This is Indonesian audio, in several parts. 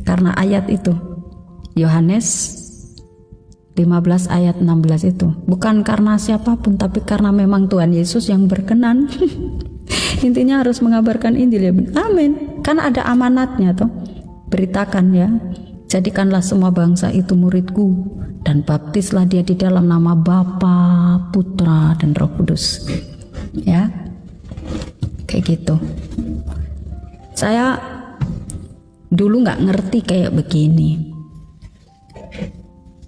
Karena ayat itu, Yohanes 15 ayat 16 itu, bukan karena siapapun, tapi karena memang Tuhan Yesus yang berkenan. Intinya harus mengabarkan Injil ya. Amin. Kan ada amanatnya toh. Beritakan ya. Jadikanlah semua bangsa itu muridku, dan baptislah dia di dalam nama Bapa, Putra, dan Roh Kudus. Ya. Kayak gitu. Saya dulu nggak ngerti kayak begini.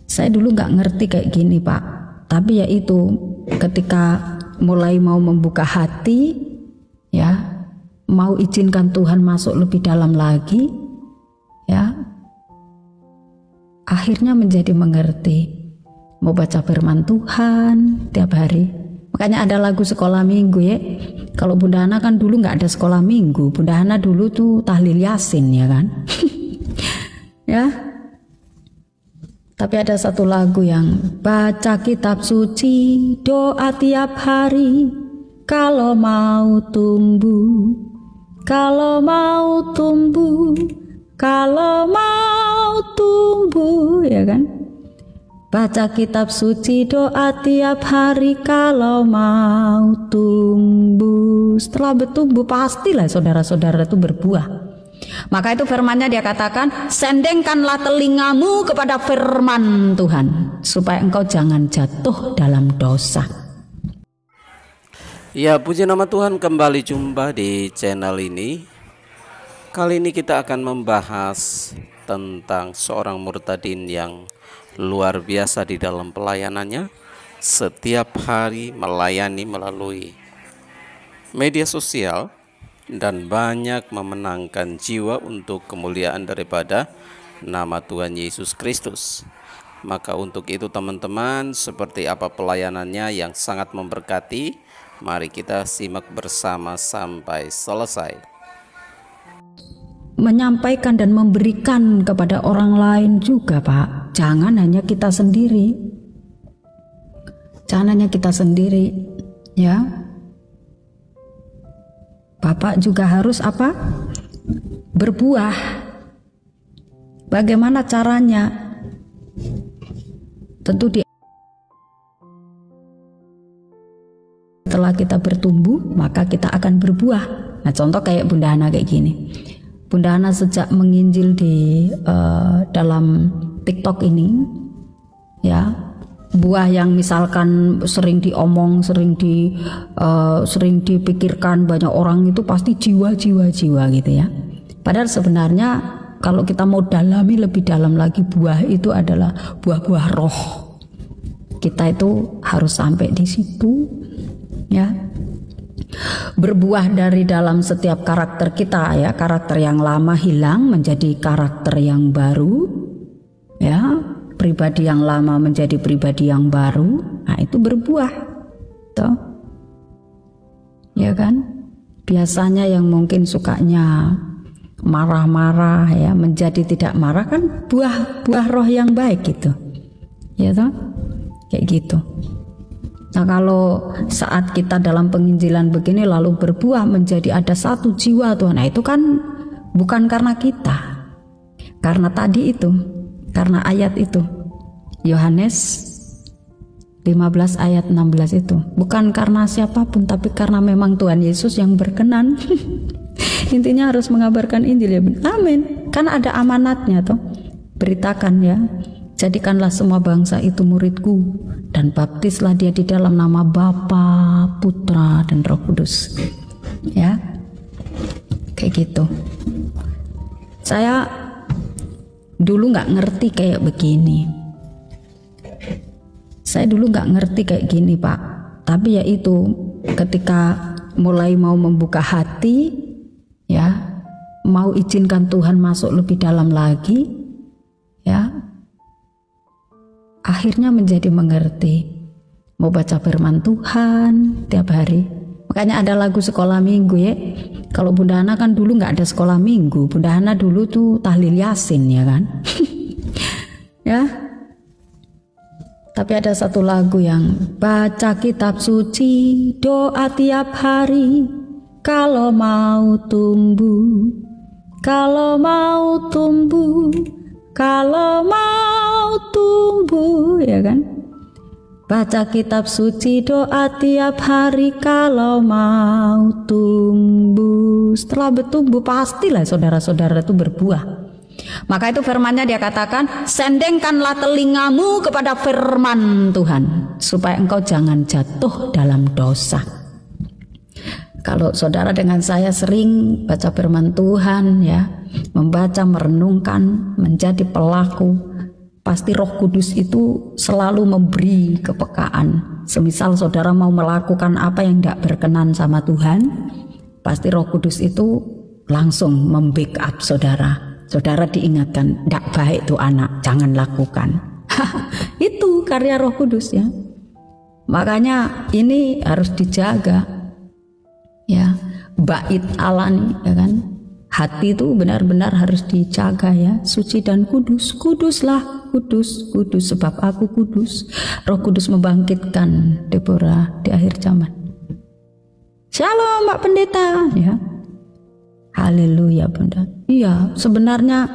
Saya dulu nggak ngerti kayak gini Pak. Tapi ya itu, ketika mulai mau membuka hati, ya, mau izinkan Tuhan masuk lebih dalam lagi, ya, akhirnya menjadi mengerti. Mau baca firman Tuhan tiap hari. Makanya ada lagu sekolah minggu ya. Kalau Bunda Hana kan dulu nggak ada sekolah minggu. Bunda Hana dulu tuh tahlil Yasin ya kan. Ya. Tapi ada satu lagu yang baca kitab suci, doa tiap hari, kalau mau tumbuh, kalau mau tumbuh, kalau mau tumbuh, ya kan? Baca kitab suci, doa tiap hari, kalau mau tumbuh. Setelah bertumbuh pastilah saudara-saudara itu berbuah. Maka itu firman-Nya dia katakan, sendengkanlah telingamu kepada firman Tuhan, supaya engkau jangan jatuh dalam dosa. Ya, puji nama Tuhan, kembali jumpa di channel ini. Kali ini kita akan membahas tentang seorang murtadin yang luar biasa di dalam pelayanannya. Setiap hari melayani melalui media sosial dan banyak memenangkan jiwa untuk kemuliaan daripada nama Tuhan Yesus Kristus. Maka untuk itu teman-teman, seperti apa pelayanannya yang sangat memberkati, mari kita simak bersama sampai selesai. Menyampaikan dan memberikan kepada orang lain juga Pak. Jangan hanya kita sendiri. Jangan hanya kita sendiri, ya. Bapak juga harus apa? Berbuah. Bagaimana caranya? Tentu setelah kita bertumbuh, maka kita akan berbuah. Nah, contoh kayak Bunda Hana kayak gini. Bunda Hana sejak menginjil di dalam TikTok ini, ya, buah yang misalkan sering diomong, sering dipikirkan banyak orang itu pasti jiwa gitu ya. Padahal sebenarnya kalau kita mau dalami lebih dalam lagi, buah itu adalah buah-buah roh. Kita itu harus sampai di situ, ya. Berbuah dari dalam setiap karakter kita, ya. Karakter yang lama hilang menjadi karakter yang baru, ya. Pribadi yang lama menjadi pribadi yang baru. Nah, itu berbuah toh, ya kan? Biasanya yang mungkin sukanya marah-marah, ya, menjadi tidak marah, kan buah roh yang baik gitu, ya toh, kayak gitu. Nah, kalau saat kita dalam penginjilan begini lalu berbuah menjadi ada satu jiwa Tuhan, nah itu kan bukan karena kita, karena tadi itu, karena ayat itu, Yohanes 15 ayat 16 itu, bukan karena siapapun, tapi karena memang Tuhan Yesus yang berkenan. Intinya harus mengabarkan Injil ya. Amin. Kan ada amanatnya toh. Beritakan ya. Jadikanlah semua bangsa itu muridku, dan baptislah dia di dalam nama Bapa, Putra, dan Roh Kudus. Ya. Kayak gitu. Saya dulu nggak ngerti kayak begini. Saya dulu nggak ngerti kayak gini Pak. Tapi ya itu, ketika mulai mau membuka hati, ya, mau izinkan Tuhan masuk lebih dalam lagi, ya, akhirnya menjadi mengerti. Mau baca firman Tuhan tiap hari. Makanya ada lagu sekolah minggu ya. Kalau Bunda Hana kan dulu nggak ada sekolah minggu. Bunda Hana dulu tuh tahlil Yasin ya kan. Ya. Tapi ada satu lagu yang baca kitab suci, doa tiap hari, kalau mau tumbuh, kalau mau tumbuh, kalau mau tumbuh, ya kan? Baca kitab suci, doa tiap hari kalau mau tumbuh. Setelah bertumbuh pastilah saudara-saudara itu berbuah. Maka itu firman-Nya dia katakan, sendengkanlah telingamu kepada firman Tuhan, supaya engkau jangan jatuh dalam dosa. Kalau saudara dengan saya sering baca firman Tuhan, ya, membaca, merenungkan, menjadi pelaku, pasti Roh Kudus itu selalu memberi kepekaan. Semisal saudara mau melakukan apa yang tidak berkenan sama Tuhan, pasti Roh Kudus itu langsung membackup saudara. Saudara diingatkan, tidak baik tuh anak, jangan lakukan. Itu karya Roh Kudus, ya. Makanya ini harus dijaga, ya. Bait Allah nih, ya kan. Hati itu benar-benar harus dijaga, ya. Suci dan kudus. Kuduslah, kudus, kudus, sebab aku kudus. Roh Kudus membangkitkan Deborah di akhir zaman. Shalom Mbak Pendeta, ya. Haleluya Bunda. Iya, sebenarnya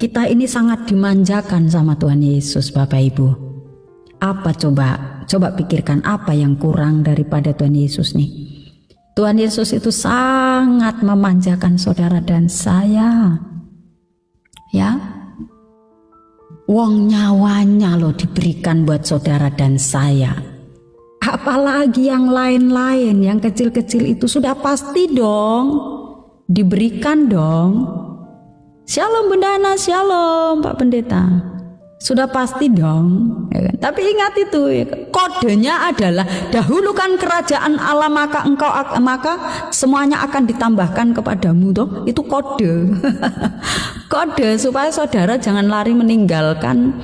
kita ini sangat dimanjakan sama Tuhan Yesus, Bapak Ibu. Apa coba pikirkan apa yang kurang daripada Tuhan Yesus nih. Tuhan Yesus itu sangat memanjakan saudara dan saya. Ya. Wong nyawanya loh diberikan buat saudara dan saya. Apalagi yang lain-lain, yang kecil-kecil itu sudah pasti dong diberikan dong. Shalom Bunda Ana, shalom Pak Pendeta. Sudah pasti dong, ya kan? Tapi ingat itu, ya, kodenya adalah dahulukan kerajaan Allah maka semuanya akan ditambahkan kepadamu, toh. Itu kode. Kode supaya saudara jangan lari meninggalkan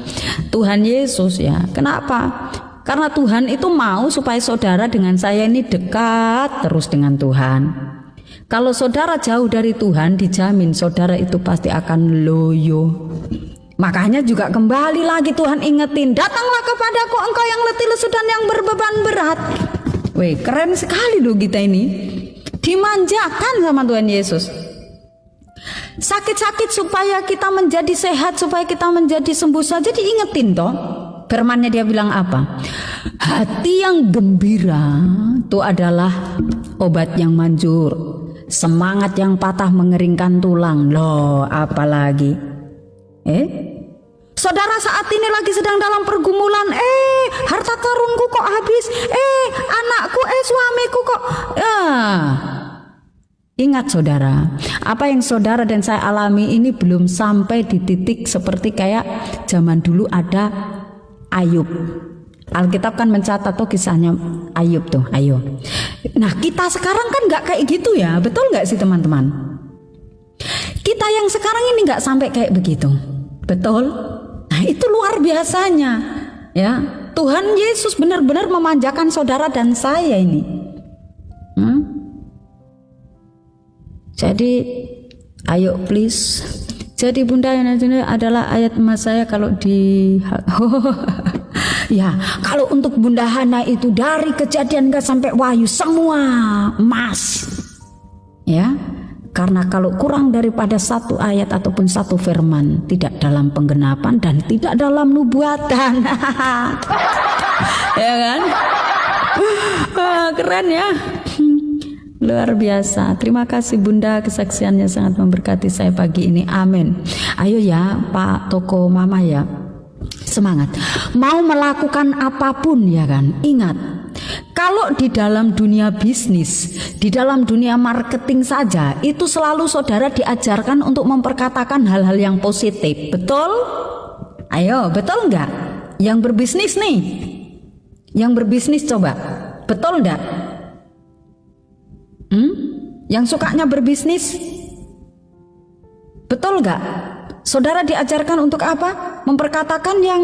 Tuhan Yesus, ya. Kenapa? Karena Tuhan itu mau supaya saudara dengan saya ini dekat terus dengan Tuhan. Kalau saudara jauh dari Tuhan, dijamin saudara itu pasti akan loyo. Makanya juga kembali lagi Tuhan ingetin, datanglah kepadaku engkau yang letih lesu dan yang berbeban berat. Weh, keren sekali loh kita ini. Dimanjakan sama Tuhan Yesus. Sakit-sakit supaya kita menjadi sehat, supaya kita menjadi sembuh saja diingetin toh. Firman-Nya dia bilang apa? Hati yang gembira itu adalah obat yang manjur. Semangat yang patah mengeringkan tulang. Loh, apalagi? Saudara saat ini lagi sedang dalam pergumulan. Harta karunku kok habis. Anakku, suamiku kok. Ingat saudara, apa yang saudara dan saya alami ini belum sampai di titik seperti kayak zaman dulu ada Ayub. Alkitab kan mencatat tuh kisahnya Ayub tuh, ayo. Nah kita sekarang kan nggak kayak gitu ya, betul nggak sih teman-teman? Kita yang sekarang ini nggak sampai kayak begitu, betul? Nah itu luar biasanya, ya. Tuhan Yesus benar-benar memanjakan saudara dan saya ini. Jadi, ayo please. Jadi Bunda yang adalah ayat emas saya kalau di ya, kalau untuk Bunda Hana itu dari Kejadian sampai Wahyu semua emas. Ya. Karena kalau kurang daripada satu ayat ataupun satu firman tidak dalam penggenapan dan tidak dalam nubuatan. Ya kan? Keren ya. Luar biasa. Terima kasih Bunda, kesaksiannya sangat memberkati saya pagi ini. Amin. Ayo ya Pak Toko Mama ya, semangat. Mau melakukan apapun ya kan, ingat, kalau di dalam dunia bisnis, di dalam dunia marketing saja, itu selalu saudara diajarkan untuk memperkatakan hal-hal yang positif. Betul? Ayo, betul enggak? Yang berbisnis nih, yang berbisnis coba, betul enggak? Yang sukanya berbisnis, betul enggak? Saudara diajarkan untuk apa? Memperkatakan yang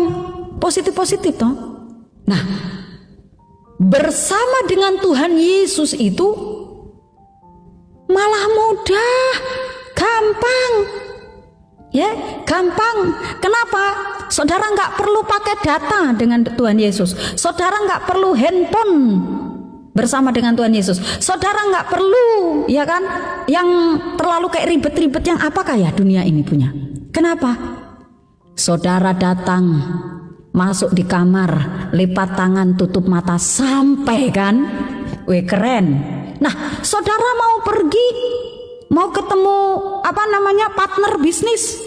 positif-positif toh. Nah, bersama dengan Tuhan Yesus itu malah mudah, gampang. Ya, gampang. Kenapa? Saudara nggak perlu pakai data dengan Tuhan Yesus. Saudara nggak perlu handphone bersama dengan Tuhan Yesus. Saudara nggak perlu, ya kan, yang terlalu kayak ribet-ribet yang apakah ya dunia ini punya. Kenapa? saudara datang, masuk di kamar, lipat tangan, tutup mata, sampai kan? Wih, keren. Nah, saudara mau pergi, mau ketemu partner bisnis,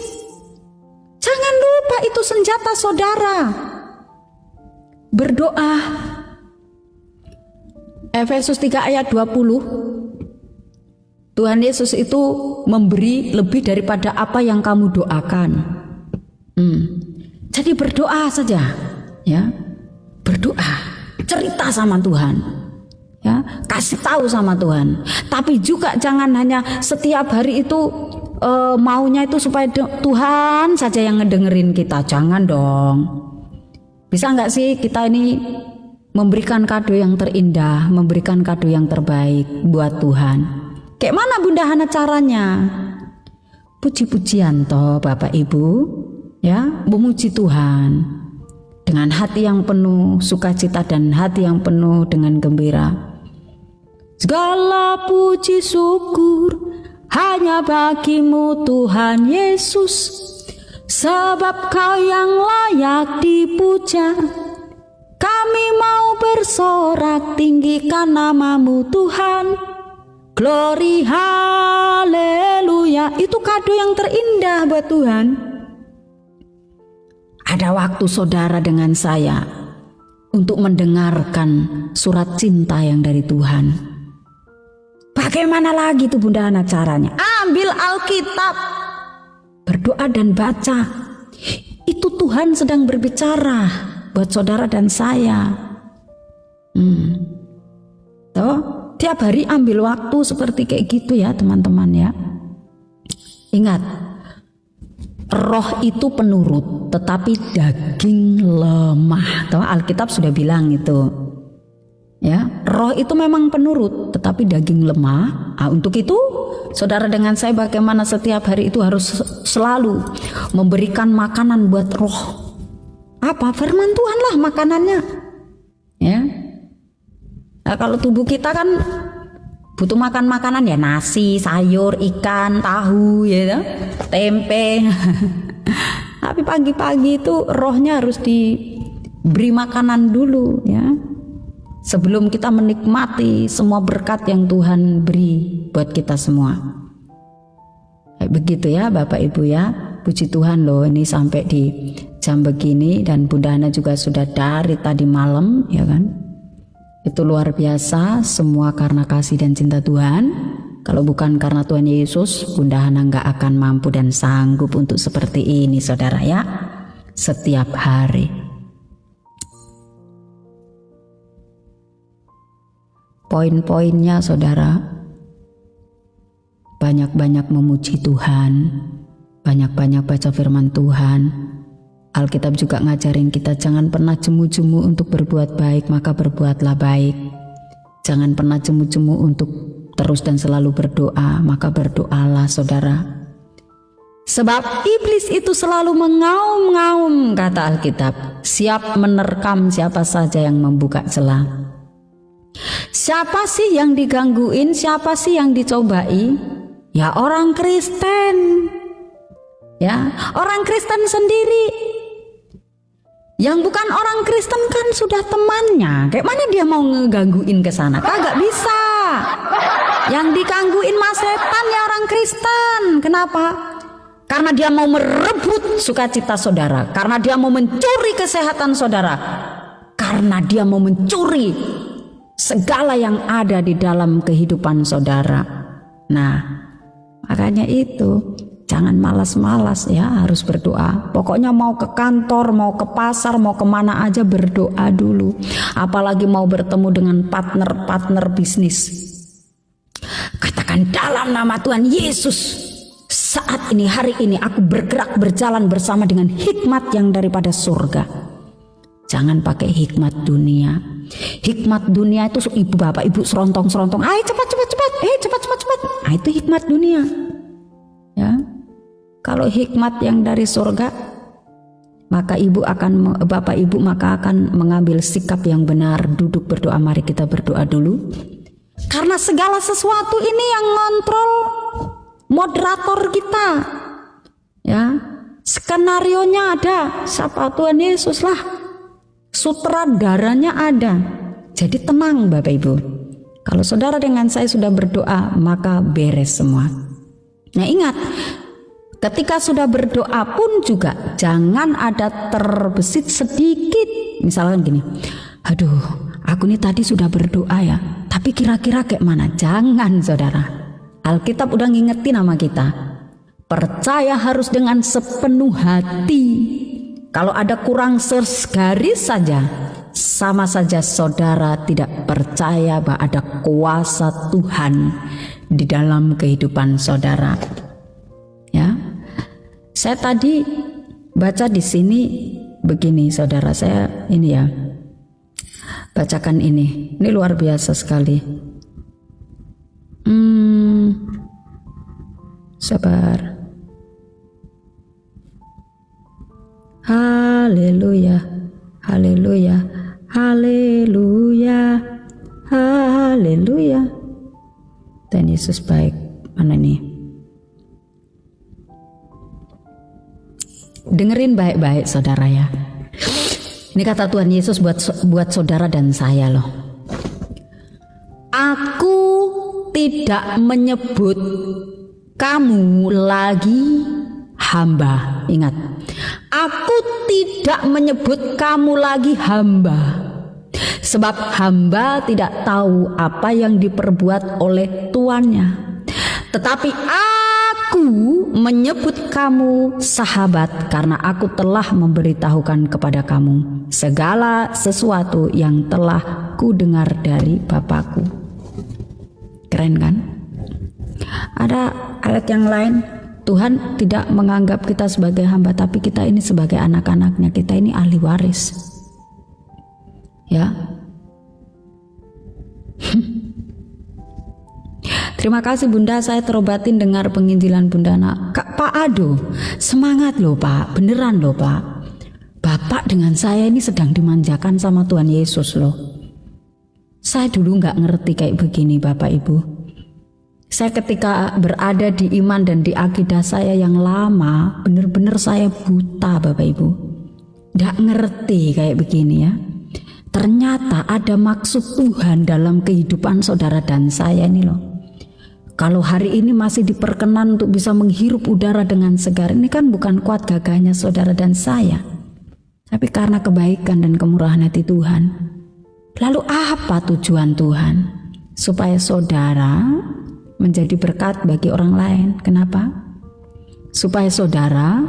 jangan lupa itu senjata saudara. Berdoa. Efesus 3 ayat 20. Tuhan Yesus itu memberi lebih daripada apa yang kamu doakan. Jadi berdoa saja, ya. Berdoa, cerita sama Tuhan, ya, kasih tahu sama Tuhan. Tapi juga jangan hanya setiap hari itu maunya itu supaya Tuhan saja yang ngedengerin kita. Jangan dong. Bisa nggak sih kita ini memberikan kado yang terindah, memberikan kado yang terbaik buat Tuhan? Kayak mana Bunda Hana caranya? Puji-pujian toh Bapak Ibu, ya, memuji Tuhan dengan hati yang penuh sukacita dan hati yang penuh dengan gembira. Segala puji syukur hanya bagimu Tuhan Yesus, sebab Kau yang layak dipuja. Kami mau bersorak tinggikan namamu Tuhan. Glory, haleluya. Itu kado yang terindah buat Tuhan. Ada waktu saudara dengan saya untuk mendengarkan surat cinta yang dari Tuhan. Bagaimana lagi tuh Bunda Hana caranya? Ambil Alkitab, berdoa dan baca. Itu Tuhan sedang berbicara buat saudara dan saya. Toh? Tiap hari ambil waktu seperti kayak gitu ya teman-teman ya. Ingat, roh itu penurut tetapi daging lemah. Tahu Alkitab sudah bilang itu. Ya, roh itu memang penurut tetapi daging lemah. Untuk itu saudara dengan saya bagaimana setiap hari itu harus selalu memberikan makanan buat roh. Apa? Firman Tuhan lah makanannya. Ya. Nah, kalau tubuh kita kan butuh makan makanan ya nasi, sayur, ikan, tahu, ya, tempe. Tapi pagi-pagi itu rohnya harus diberi makanan dulu, ya, sebelum kita menikmati semua berkat yang Tuhan beri buat kita semua. Begitu ya Bapak Ibu ya. Puji Tuhan loh, ini sampai di jam begini dan Bunda Hana juga sudah dari tadi malam, ya kan. Itu luar biasa, semua karena kasih dan cinta Tuhan. Kalau bukan karena Tuhan Yesus, Bunda Hana nggak akan mampu dan sanggup untuk seperti ini saudara ya. Setiap hari. Poin-poinnya saudara, banyak-banyak memuji Tuhan, banyak-banyak baca firman Tuhan. Alkitab juga ngajarin kita jangan pernah jemu-jemu untuk berbuat baik, maka berbuatlah baik. Jangan pernah jemu-jemu untuk terus dan selalu berdoa, maka berdoalah saudara. Sebab iblis itu selalu mengaum-ngaum, kata Alkitab, siap menerkam siapa saja yang membuka celah. Siapa sih yang digangguin, siapa sih yang dicobai? Ya orang Kristen. Ya, orang Kristen sendiri. Yang bukan orang Kristen kan sudah temannya. Kayak mana dia mau ngegangguin ke sana? Kagak bisa. Yang digangguin mas setan ya orang Kristen. Kenapa? Karena dia mau merebut sukacita saudara. Karena dia mau mencuri kesehatan saudara. Karena dia mau mencuri segala yang ada di dalam kehidupan saudara. Nah, makanya itu. Jangan malas-malas ya, harus berdoa. Pokoknya mau ke kantor, mau ke pasar, mau kemana aja berdoa dulu. Apalagi mau bertemu dengan partner bisnis. Katakan dalam nama Tuhan Yesus, saat ini, hari ini aku bergerak berjalan bersama dengan hikmat yang daripada surga. Jangan pakai hikmat dunia. Hikmat dunia itu ibu bapak ibu serontong-serontong. Ayo cepat. Cepat. Itu hikmat dunia. Ya. Kalau hikmat yang dari surga, maka bapak ibu maka akan mengambil sikap yang benar. Duduk berdoa, mari kita berdoa dulu. Karena segala sesuatu ini yang ngontrol moderator kita. Ya. Skenarionya ada, siapa Tuhan Yesus lah. Sutradaranya ada. Jadi tenang Bapak Ibu. Kalau saudara dengan saya sudah berdoa, maka beres semua. Nah ingat, ketika sudah berdoa pun juga jangan ada terbesit sedikit. Misalkan gini, aduh aku ini tadi sudah berdoa ya, tapi kira-kira kayak mana? Jangan saudara. Alkitab udah ngingetin sama kita, percaya harus dengan sepenuh hati. Kalau ada kurang segaris saja, sama saja saudara tidak percaya bahwa ada kuasa Tuhan di dalam kehidupan saudara. Ya, saya tadi baca di sini begini, saudara, saya ini ya bacakan ini luar biasa sekali. Sabar. Haleluya, haleluya, haleluya, haleluya. Dan Yesus baik. Mana nih? Dengerin baik-baik saudara ya. Ini kata Tuhan Yesus buat saudara dan saya loh. Aku tidak menyebut kamu lagi hamba. Ingat, aku tidak menyebut kamu lagi hamba, sebab hamba tidak tahu apa yang diperbuat oleh tuannya. Tetapi aku menyebut kamu sahabat, karena aku telah memberitahukan kepada kamu segala sesuatu yang telah kudengar dari Bapakku. Keren kan? Ada ayat yang lain, Tuhan tidak menganggap kita sebagai hamba, tapi kita ini sebagai anak-anaknya, kita ini ahli waris. Ya. Terima kasih Bunda, saya terobatin dengar penginjilan Bunda. Kak Pak Ado, semangat loh Pak, beneran loh Pak. Bapak dengan saya ini sedang dimanjakan sama Tuhan Yesus loh. Saya dulu nggak ngerti kayak begini Bapak Ibu. Saya ketika berada di iman dan di akidah saya yang lama, bener-bener saya buta Bapak Ibu. Nggak ngerti kayak begini ya. Ternyata ada maksud Tuhan dalam kehidupan saudara dan saya ini loh. Kalau hari ini masih diperkenan untuk bisa menghirup udara dengan segar, ini kan bukan kuat gagahnya saudara dan saya, tapi karena kebaikan dan kemurahan hati Tuhan. Lalu apa tujuan Tuhan? Supaya saudara menjadi berkat bagi orang lain. Kenapa? Supaya saudara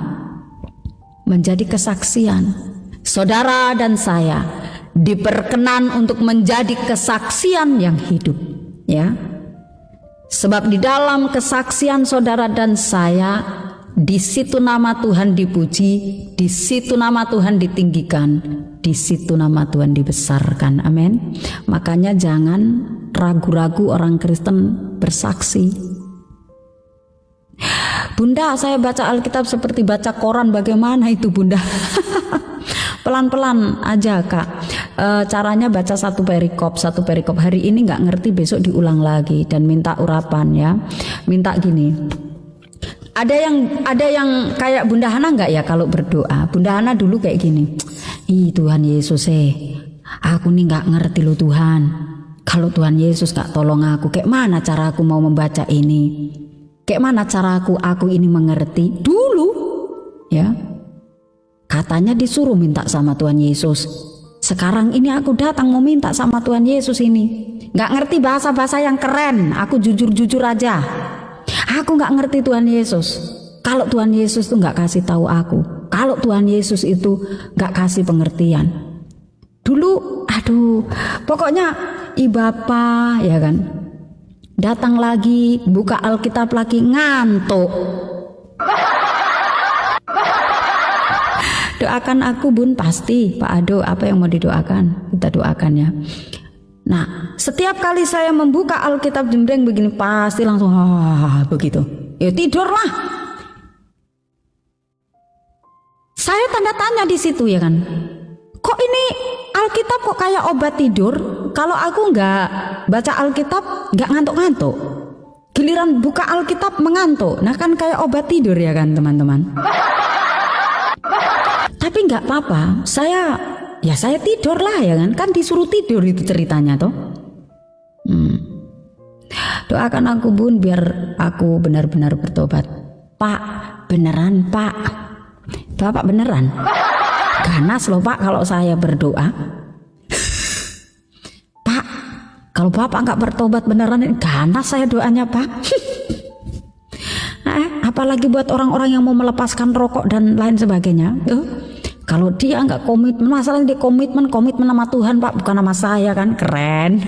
menjadi kesaksian. Saudara dan saya diperkenan untuk menjadi kesaksian yang hidup, ya. Sebab di dalam kesaksian saudara dan saya, di situ nama Tuhan dipuji, di situ nama Tuhan ditinggikan, di situ nama Tuhan dibesarkan. Amin. Makanya jangan ragu-ragu orang Kristen bersaksi. Bunda, saya baca Alkitab seperti baca koran, bagaimana itu Bunda? Pelan-pelan aja Kak. Caranya baca satu perikop hari ini nggak ngerti, besok diulang lagi dan minta urapan ya. Minta gini. Ada yang kayak Bunda Hana nggak ya kalau berdoa? Bunda Hana dulu kayak gini. Ih Tuhan Yesus aku nih nggak ngerti loh Tuhan. Kalau Tuhan Yesus gak tolong aku, kayak mana cara aku mau membaca ini? Kayak mana cara aku ini mengerti? Dulu ya, katanya disuruh minta sama Tuhan Yesus. Sekarang ini aku datang mau minta sama Tuhan Yesus ini. Gak ngerti bahasa-bahasa yang keren, aku jujur-jujur aja. Aku gak ngerti Tuhan Yesus. Kalau Tuhan Yesus tuh gak kasih tahu aku, kalau Tuhan Yesus itu gak kasih pengertian. Dulu, aduh, pokoknya Bapa ya kan, datang lagi, buka Alkitab lagi, ngantuk. Doakan aku Bun, pasti Pak Ado, apa yang mau didoakan kita doakan ya. Nah setiap kali saya membuka Alkitab jembreng begini, pasti langsung begitu ya, tidurlah. Saya tanda tanya di situ ya kan, kok ini Alkitab kok kayak obat tidur? Kalau aku nggak baca Alkitab nggak ngantuk-ngantuk, giliran buka Alkitab mengantuk. Nah kan kayak obat tidur ya kan teman-teman. Tapi nggak apa-apa, saya tidur lah ya kan disuruh tidur itu ceritanya toh. Doakan aku Bun biar aku benar-benar bertobat. Pak, beneran Pak, Bapak beneran ganas loh Pak kalau saya berdoa. Pak, kalau Bapak nggak bertobat beneran ganas saya doanya Pak. Apalagi buat orang-orang yang mau melepaskan rokok dan lain sebagainya. Kalau dia nggak komitmen, masalahnya dia komitmen sama Tuhan Pak, bukan sama saya kan, keren.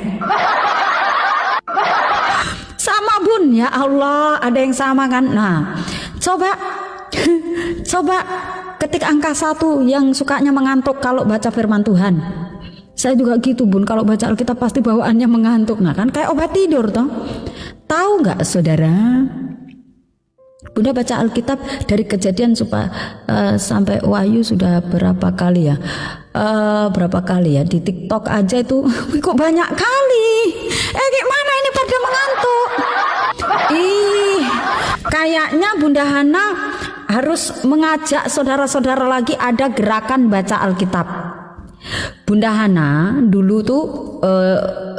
Sama Bun, ya Allah, ada yang sama kan. Nah, coba ketik angka 1 yang sukanya mengantuk kalau baca firman Tuhan. Saya juga gitu Bun, kalau baca Alkitab pasti bawaannya mengantuk. Nah kan kayak obat tidur toh. Tahu nggak saudara? Bunda baca Alkitab dari Kejadian sampai Wahyu sudah berapa kali ya? Di TikTok aja itu kok banyak kali. Gimana ini pada mengantuk? Kayaknya Bunda Hana harus mengajak saudara-saudara lagi ada gerakan baca Alkitab. Bunda Hana dulu tuh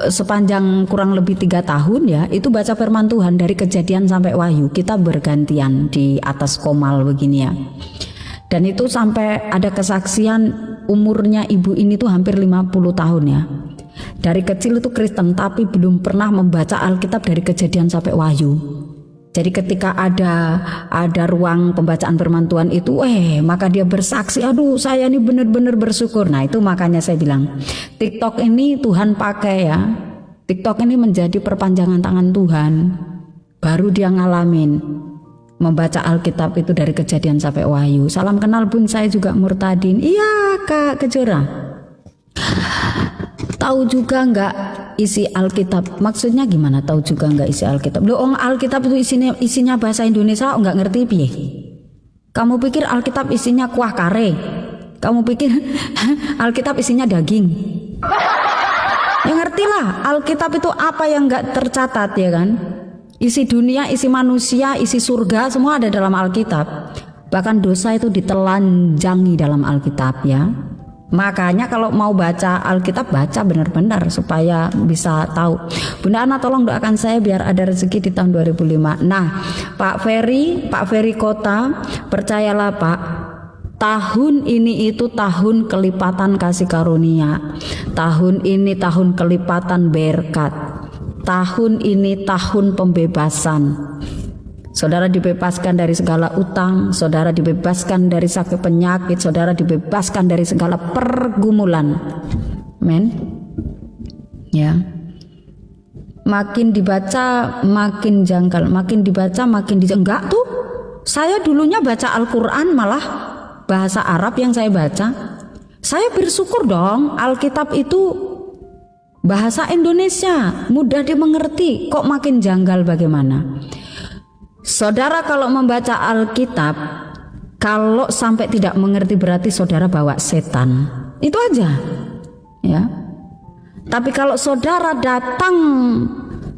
sepanjang kurang lebih 3 tahun ya, itu baca firman Tuhan dari Kejadian sampai Wahyu. Kita bergantian di atas komal begini ya. Dan itu sampai ada kesaksian umurnya ibu ini tuh hampir 50 tahun ya. Dari kecil itu Kristen tapi belum pernah membaca Alkitab dari Kejadian sampai Wahyu. Jadi ketika ada ruang pembacaan firman Tuhan itu, maka dia bersaksi, aduh saya ini benar-benar bersyukur. Nah itu makanya saya bilang, TikTok ini Tuhan pakai ya. TikTok ini menjadi perpanjangan tangan Tuhan. Baru dia ngalamin membaca Alkitab itu dari Kejadian sampai Wahyu. Salam kenal Bun, saya juga Murtadin. Iya Kak Kejora. Tahu juga nggak isi Alkitab? Maksudnya gimana? Tahu juga nggak isi Alkitab? Alkitab itu isinya bahasa Indonesia, nggak ngerti piye? Kamu pikir Alkitab isinya kuah kare? Kamu pikir Alkitab isinya daging? Ya ngertilah, Alkitab itu apa yang nggak tercatat ya kan? Isi dunia, isi manusia, isi surga semua ada dalam Alkitab. Bahkan dosa itu ditelanjangi dalam Alkitab ya. Makanya kalau mau baca Alkitab, baca benar-benar supaya bisa tahu. Bunda Ana tolong doakan saya biar ada rezeki di tahun 2005. Nah Pak Ferry Kota, percayalah Pak, tahun ini itu tahun kelipatan kasih karunia. Tahun ini tahun kelipatan berkat. Tahun ini tahun pembebasan. Saudara dibebaskan dari segala utang, saudara dibebaskan dari sakit penyakit, saudara dibebaskan dari segala pergumulan. Men, ya. Makin dibaca makin janggal, makin dibaca makin enggak tuh. Saya dulunya baca Al-Quran malah bahasa Arab yang saya baca. Saya bersyukur dong, Alkitab itu bahasa Indonesia, mudah dimengerti. Kok makin janggal bagaimana? Saudara kalau membaca Alkitab, kalau sampai tidak mengerti berarti saudara bawa setan. Itu aja. Ya. Tapi kalau saudara datang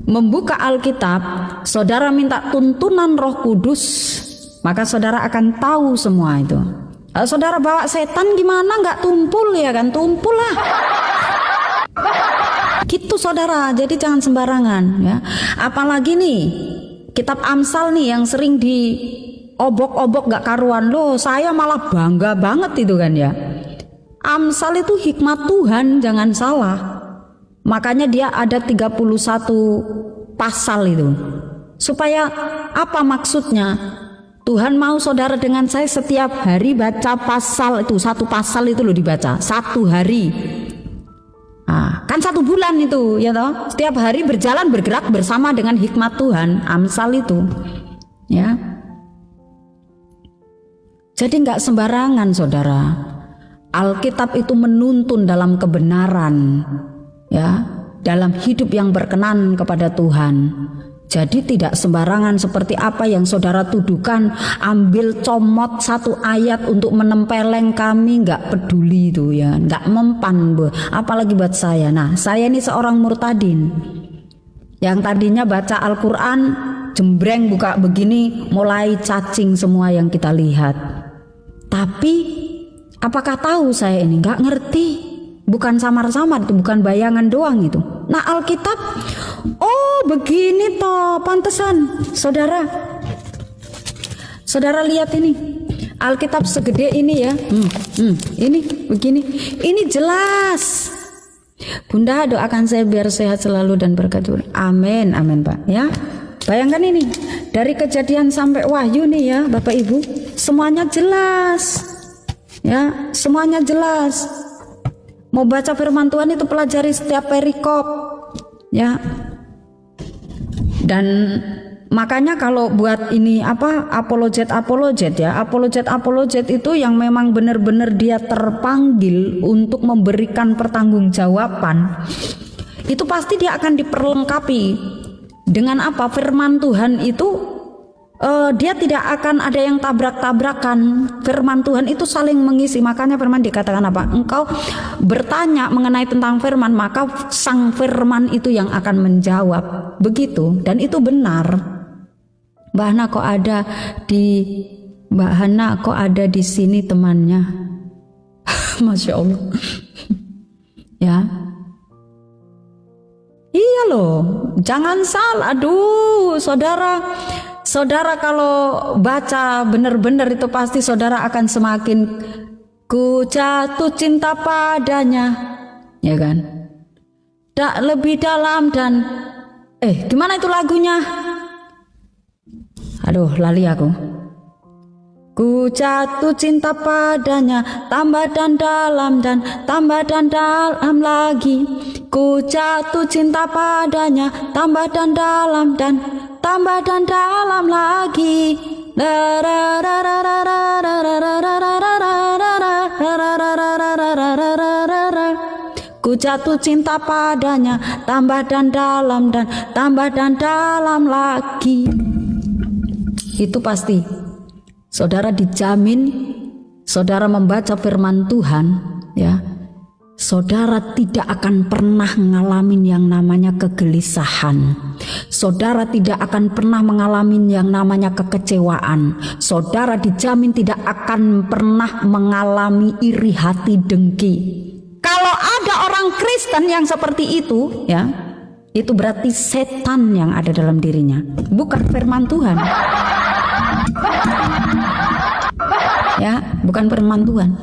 membuka Alkitab, saudara minta tuntunan Roh Kudus, maka saudara akan tahu semua itu. Kalau saudara bawa setan gimana? Nggak tumpul ya kan? Tumpul lah. Gitu saudara. Jadi jangan sembarangan ya. Apalagi nih Kitab Amsal nih yang sering diobok-obok gak karuan. Loh saya malah bangga banget itu kan ya. Amsal itu hikmat Tuhan, jangan salah. Makanya dia ada 31 pasal itu. Supaya apa maksudnya? Tuhan mau saudara dengan saya setiap hari baca pasal itu. Satu pasal itu loh dibaca, 1 hari. Nah, kan 1 bulan itu ya toh, setiap hari berjalan bergerak bersama dengan hikmat Tuhan. Amsal itu ya. Jadi nggak sembarangan saudara. Alkitab itu menuntun dalam kebenaran ya, dalam hidup yang berkenan kepada Tuhan. Jadi tidak sembarangan seperti apa yang saudara tuduhkan, ambil comot 1 ayat untuk menempeleng kami, nggak peduli itu ya, nggak mempan apalagi buat saya. Nah saya ini seorang murtadin yang tadinya baca Al-Quran jembreng buka begini mulai cacing semua yang kita lihat. Tapi Apakah tahu saya ini? Nggak ngerti. Bukan samar-samar, itu bukan bayangan doang itu. Nah Alkitab, oh begini toh, pantesan. Saudara lihat ini, Alkitab segede ini ya. Ini begini, ini jelas. Bunda doakan saya biar sehat selalu dan berkat Tuhan. Amin, amin Pak. Ya, bayangkan ini dari Kejadian sampai Wahyu nih ya, Bapak Ibu, semuanya jelas. Ya, semuanya jelas. Mau baca firman Tuhan itu pelajari setiap perikop, ya. Dan makanya kalau buat ini apologet ya, apologet itu yang memang benar-benar dia terpanggil untuk memberikan pertanggungjawaban, itu pasti dia akan diperlengkapi dengan apa? Firman Tuhan itu dia tidak akan ada yang tabrak-tabrakan. Firman Tuhan itu saling mengisi. Makanya firman dikatakan apa? Engkau bertanya mengenai tentang firman, maka sang firman itu yang akan menjawab. Begitu, dan itu benar. Mbak Hana kok ada di sini temannya. Masya Allah. Ya. Iya loh, jangan salah. Aduh, Saudara kalau baca benar-benar itu pasti saudara akan semakin ku jatuh cinta padanya, ya kan? Tak lebih dalam dan gimana itu lagunya? Aduh, lali aku. Ku jatuh cinta padanya, tambah dan dalam dan tambah dan dalam lagi. Ku jatuh cinta padanya, tambah dan dalam dan tambah dan dalam lagi. Ku jatuh cinta padanya, tambah dan dalam dan tambah dan dalam lagi. Itu pasti saudara dijamin, saudara membaca firman Tuhan ya, saudara tidak akan pernah ngalamin yang namanya kegelisahan. Saudara tidak akan pernah mengalami yang namanya kekecewaan. Saudara dijamin tidak akan pernah mengalami iri hati, dengki. Kalau ada orang Kristen yang seperti itu, ya, itu berarti setan yang ada dalam dirinya, bukan firman Tuhan. Ya, bukan firman Tuhan.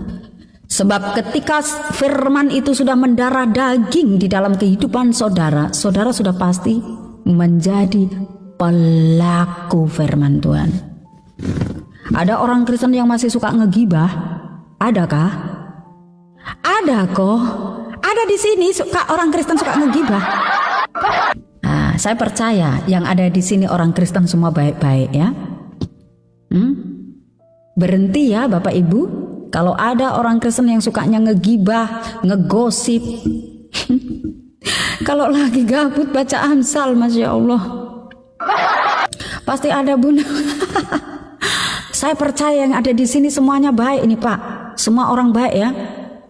Sebab ketika firman itu sudah mendarah daging di dalam kehidupan saudara, saudara sudah pasti menjadi pelaku firman Tuhan. Ada orang Kristen yang masih suka ngegibah? Adakah? Ada kok. Ada di sini orang Kristen suka ngegibah. Nah, saya percaya yang ada di sini orang Kristen semua baik-baik ya. Berhenti ya Bapak Ibu. Kalau ada orang Kristen yang sukanya ngegibah, ngegosip, kalau lagi gabut baca Amsal, Masya Allah, pasti ada Bunda. Saya percaya yang ada di sini semuanya baik ini Pak. Semua orang baik ya.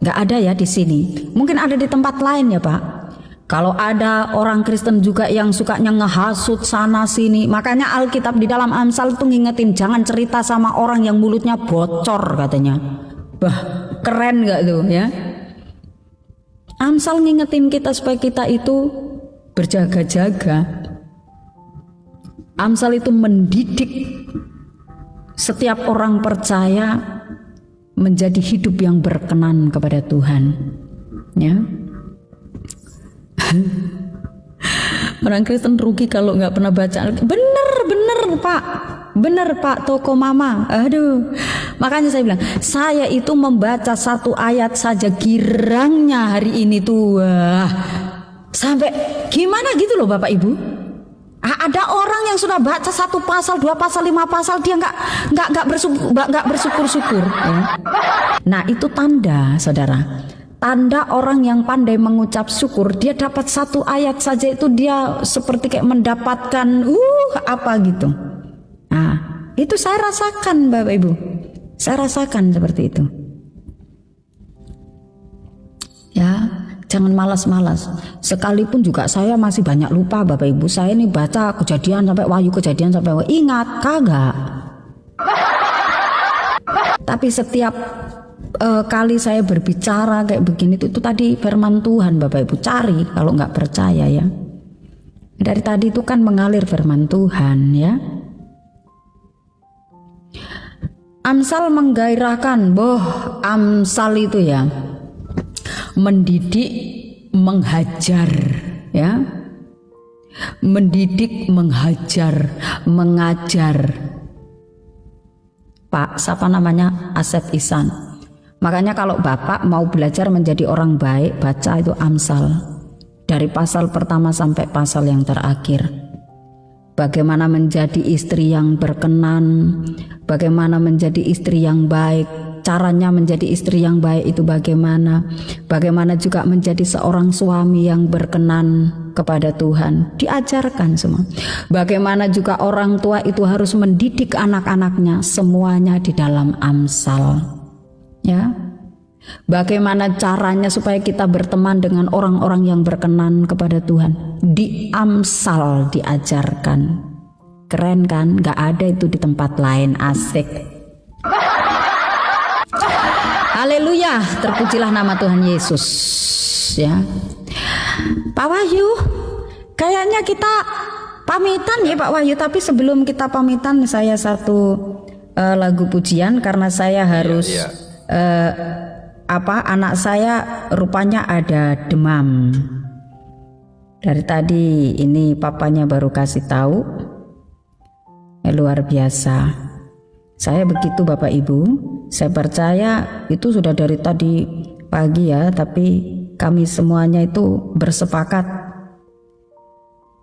Gak ada ya di sini. Mungkin ada di tempat lain ya Pak. Kalau ada orang Kristen juga yang sukanya ngehasut sana sini, makanya Alkitab di dalam Amsal itu ngingetin jangan cerita sama orang yang mulutnya bocor katanya. Wah, keren gak tuh ya? Amsal ngingetin kita supaya kita itu berjaga-jaga. Amsal itu mendidik setiap orang percaya menjadi hidup yang berkenan kepada Tuhan. Ya. Orang Kristen rugi kalau nggak pernah baca. Bener Pak, toko mama. Aduh, makanya saya bilang saya itu membaca satu ayat saja girangnya hari ini tuh sampai gimana gitu loh Bapak Ibu. Ada orang yang sudah baca satu pasal, dua pasal, 5 pasal dia nggak bersyukur-syukur. Ya. Nah itu tanda saudara. Tanda orang yang pandai mengucap syukur, dia dapat satu ayat saja itu dia seperti kayak mendapatkan apa gitu. Nah, itu saya rasakan Bapak Ibu. Saya rasakan seperti itu. Ya, jangan malas-malas. Sekalipun juga saya masih banyak lupa Bapak Ibu. Saya ini baca Kejadian sampai Wahyu, Kejadian sampai Wahyu. Ingat kagak? Tapi setiap kali saya berbicara kayak begini itu tadi firman Tuhan. Bapak Ibu cari kalau nggak percaya ya. Dari tadi itu kan mengalir firman Tuhan ya. Amsal menggairahkan, Amsal itu ya mendidik, menghajar ya. Mendidik, menghajar, mengajar. Pak, siapa namanya? Asep Ihsan. Makanya kalau Bapak mau belajar menjadi orang baik, baca itu Amsal. Dari pasal pertama sampai pasal yang terakhir. Bagaimana menjadi istri yang berkenan, bagaimana menjadi istri yang baik, caranya menjadi istri yang baik itu bagaimana, bagaimana juga menjadi seorang suami yang berkenan kepada Tuhan, diajarkan semua. Bagaimana juga orang tua itu harus mendidik anak-anaknya, semuanya di dalam Amsal. Ya. Bagaimana caranya supaya kita berteman dengan orang-orang yang berkenan kepada Tuhan, di Amsal diajarkan. Keren kan? Gak ada itu di tempat lain. Asik. Haleluya, terpujilah nama Tuhan Yesus. Ya, Pak Wahyu, kayaknya kita pamitan ya Pak Wahyu. Tapi sebelum kita pamitan, saya satu lagu pujian karena saya harus anak saya rupanya ada demam. Dari tadi ini papanya baru kasih tahu. Luar biasa. Saya begitu Bapak Ibu. Saya percaya itu sudah dari tadi pagi ya, tapi kami semuanya itu bersepakat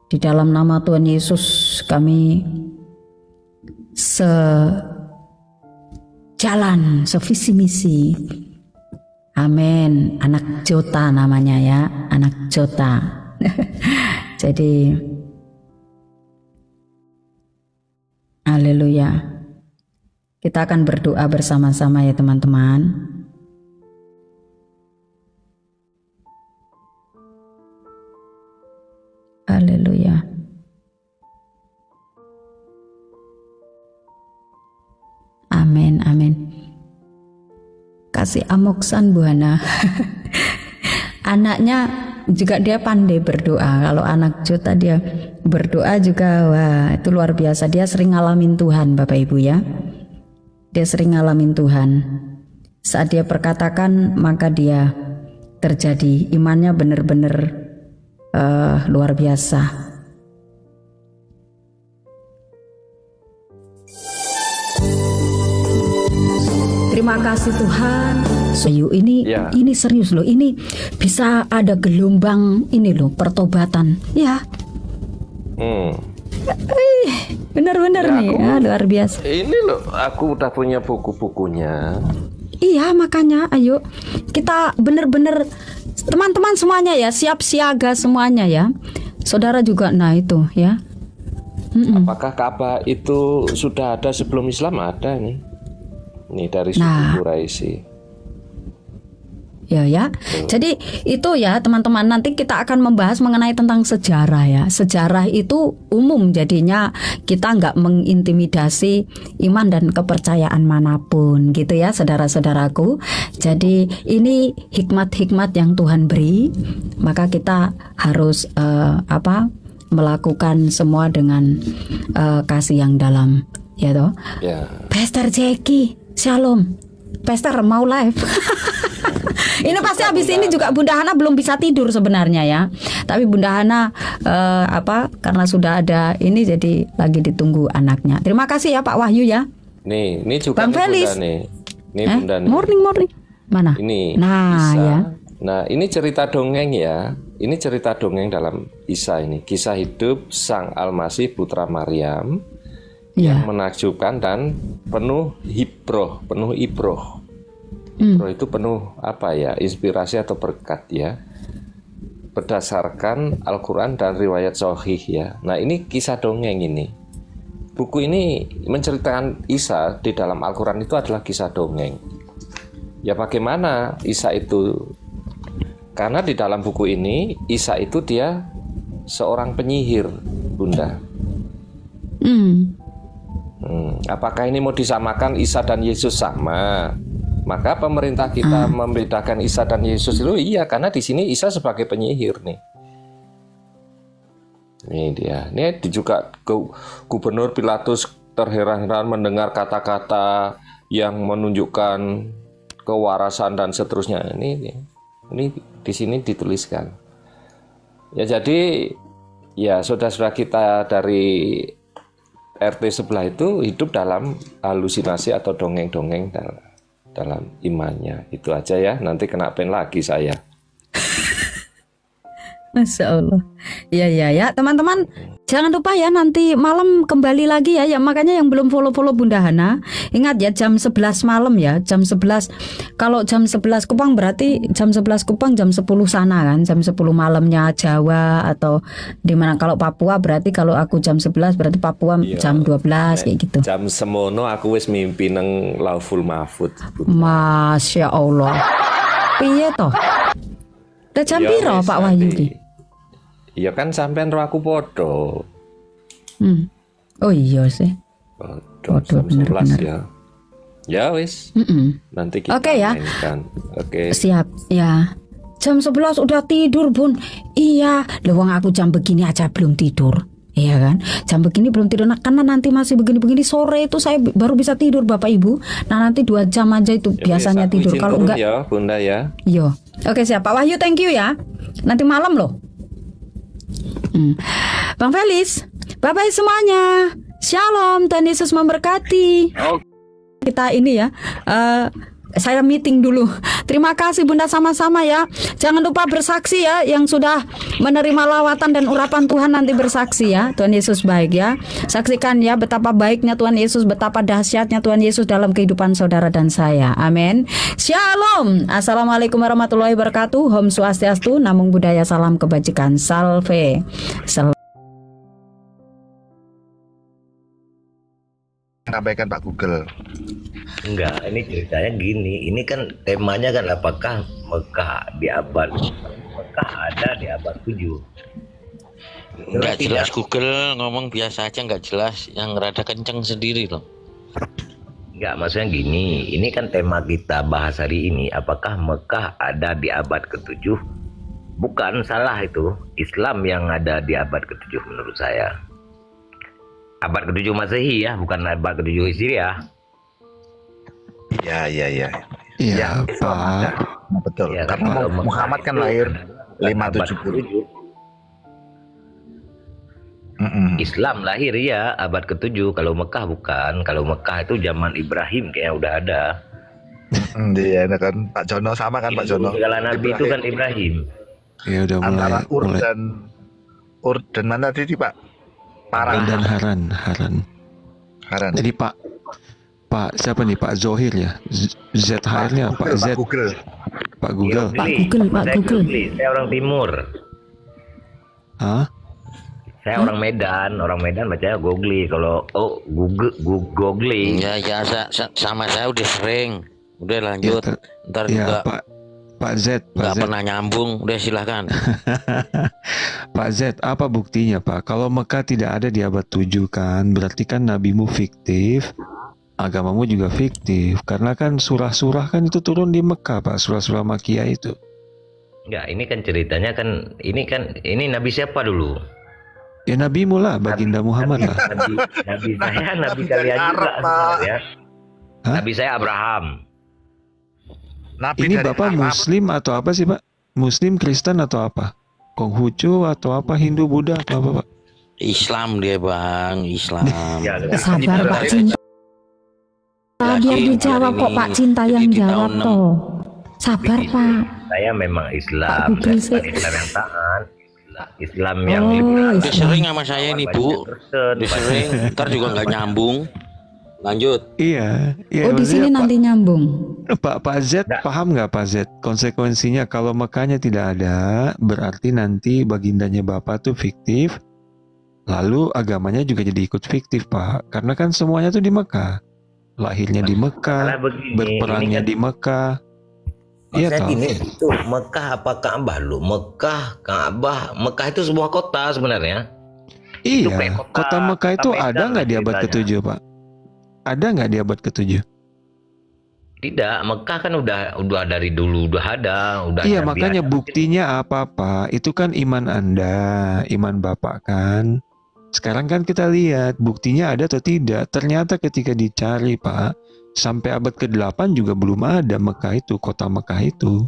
di dalam nama Tuhan Yesus, kami sejalan, sevisi misi. Amin. Anak Jota namanya ya, anak Jota. Jadi haleluya. Kita akan berdoa bersama-sama ya teman-teman. Haleluya. Amin, amin. Kasih amoksan Bu Hana. Anaknya juga dia pandai berdoa. Kalau anak Jota dia berdoa juga, wah itu luar biasa. Dia sering ngalamin Tuhan Bapak Ibu ya. Dia sering ngalamin Tuhan. Saat dia perkatakan maka dia terjadi. Imannya benar-benar luar biasa. Terima kasih Tuhan. Ini serius loh. Ini bisa ada gelombang ini loh, pertobatan. Ya. Benar-benar ya, nih ya, luar biasa. Ini loh, aku udah punya buku-bukunya. Iya, makanya ayo kita benar-benar teman-teman semuanya ya, siap siaga semuanya ya. Saudara juga, nah itu ya. Apakah Ka'bah itu sudah ada sebelum Islam? Ada nih. Nih dari suku Quraisy. Ya. Jadi itu ya teman-teman, nanti kita akan membahas mengenai tentang sejarah ya. Sejarah itu umum, jadinya kita nggak mengintimidasi iman dan kepercayaan manapun gitu ya saudara-saudaraku. Jadi ini hikmat-hikmat yang Tuhan beri, maka kita harus melakukan semua dengan kasih yang dalam ya toh. Pastor Jackie, shalom. Pastor mau live. Ini pasti habis ini juga Bunda Hana belum bisa tidur sebenarnya ya. Tapi Bunda Hana karena sudah ada ini jadi lagi ditunggu anaknya. Terima kasih ya Pak Wahyu ya. Nih juga Bang Felis. Bunda nih. Bunda nih. Morning. Mana? Ini nah Isa. Ya. Nah, ini cerita dongeng ya. Ini cerita dongeng dalam Isa ini. Kisah hidup Sang Almasih Putra Maryam yang menakjubkan dan penuh ibroh. Ibroh itu penuh inspirasi atau berkat ya, berdasarkan Al-Quran dan riwayat sahih ya. Nah ini kisah dongeng ini. Buku ini menceritakan Isa di dalam Al-Quran itu adalah kisah dongeng. Ya bagaimana Isa itu, karena di dalam buku ini Isa itu dia seorang penyihir Bunda. Apakah ini mau disamakan Isa dan Yesus sama? Maka pemerintah kita membedakan Isa dan Yesus itu iya karena di sini Isa sebagai penyihir nih. Ini dia. Ini juga Gubernur Pilatus terheran-heran mendengar kata-kata yang menunjukkan kewarasan dan seterusnya. Ini di sini dituliskan. Ya jadi ya saudara-saudara kita dari RT sebelah itu hidup dalam halusinasi atau dongeng-dongeng dalam imannya. Itu aja ya, nanti kena pen lagi saya. Masya Allah. Ya teman-teman, jangan lupa ya nanti malam kembali lagi ya. Makanya yang belum follow Bunda Hana, ingat ya jam 11 malam ya. Jam 11. Kalau jam 11 Kupang berarti jam 11 Kupang jam 10 sana kan. Jam 10 malamnya Jawa atau di mana. Kalau Papua berarti kalau aku jam 11 berarti Papua jam 12 kayak gitu. Jam semono aku wis mimpi nang Lauful Mahfud. Masya Allah. Piye toh? Udah jam piro Pak Wahyu ki? Iya kan sampean ro aku podo. Oh iya sih. Podo bener-bener ya. Ya wis. Nanti kita ya. mainkan. Oke. Siap ya. Jam 11 udah tidur Bun. Iya. Lewang aku jam begini aja belum tidur. Iya kan. Jam begini belum tidur. Nah, karena nanti masih begini-begini sore itu saya baru bisa tidur Bapak Ibu. Nah nanti 2 jam aja itu ya, biasanya tidur. Kalau enggak ya Bunda ya. Iya. Oke siap Pak Wahyu, thank you ya. Nanti malam loh. Bang Felis, bye-bye semuanya. Shalom, Tuhan Yesus memberkati. Kita ini ya, saya meeting dulu. Terima kasih Bunda sama-sama ya. Jangan lupa bersaksi ya, yang sudah menerima lawatan dan urapan Tuhan nanti bersaksi ya. Tuhan Yesus baik ya. Saksikan ya betapa baiknya Tuhan Yesus, betapa dahsyatnya Tuhan Yesus dalam kehidupan saudara dan saya. Amin. Shalom. Assalamualaikum warahmatullahi wabarakatuh. Om Swastiastu, Namo Buddhaya, salam kebajikan. Salve. Sampaikan Pak Google. Enggak, ini ceritanya gini. Ini kan temanya kan apakah Mekah di abad Mekah ada di abad 7. Enggak jelas Google ngomong biasa aja, enggak jelas, yang rada kenceng sendiri loh. Enggak, maksudnya gini. Ini kan tema kita bahas hari ini, apakah Mekah ada di abad ke-7? Bukan, salah itu. Islam yang ada di abad ke-7 menurut saya. Abad ke-7 Masehi ya, bukan abad ke-7 Hijriah. Iya. Ya, Pak. Betul. Ya, Karena Muhammad kan lahir 570. Islam lahir ya abad ke-7. Kalau Mekah bukan. Kalau Mekah itu zaman Ibrahim kayaknya udah ada. Iya kan Pak Jono sama kan Pak Jono. Segala nabi itu kan Ibrahim. Ya udah mulai. Antara Ur dan mana tadi Pak? Haran dan Haran. Jadi Pak siapa nih, Pak Zohir ya? ZHR-nya Pak Z. Google. Pak Google. Pak Google. Saya orang Timur. Hah? Saya orang Medan bacanya Gogli. Kalau Gogli. Ya sama saya udah sering. Udah lanjut. Ya, Ntar ya, juga Pak Z. nggak pernah nyambung. Udah silahkan. Pak Z, apa buktinya Pak? Kalau Mekah tidak ada di abad 7 kan, berarti kan nabimu fiktif, agamamu juga fiktif. Karena kan surah-surah kan itu turun di Mekah Pak, surah-surah Makkiyah itu. Enggak, ini kan ceritanya kan ini nabi siapa dulu? Ya nabimu lah, baginda Muhammad lah. Nabi saya, nabi kalian juga sebenarnya. Nabi saya Abraham. Ini Bapak Muslim atau apa sih Pak? Muslim, Kristen atau apa? Konghucu atau apa? Hindu, Buddha atau apa Pak? Islam dia Bang, Islam. Sabar Pak Cinta. Biar dijawab kok Pak Cinta yang jawab toh. Sabar Pak. Saya memang Islam. Saya Islam yang taat. Islam yang Udah sering sama saya nih Bu. Udah sering. Ntar juga nggak nyambung. Lanjut. Iya. Oh di sini nanti nyambung. Pak Z paham nggak Pak Z konsekuensinya kalau Mekahnya tidak ada, berarti nanti bagindanya Bapak tuh fiktif, lalu agamanya juga jadi ikut fiktif Pak, karena kan semuanya tuh di Mekah, lahirnya di Mekah, berperangnya di Mekah. Iya tahu. Ini itu Mekah apa Ka'bah lu? Ka'bah itu sebuah kota sebenarnya. Iya. Kota Mekah itu ada nggak di abad ke-7 Pak? Ada nggak di abad ke-7? Tidak, Mekah kan udah dari dulu udah ada, udah Iya, Nabi makanya ada. buktinya apa, Pak? Itu kan iman Anda, iman Bapak kan. Sekarang kan kita lihat buktinya ada atau tidak. Ternyata ketika dicari, Pak, sampai abad ke-8 juga belum ada Mekah itu, kota Mekah itu.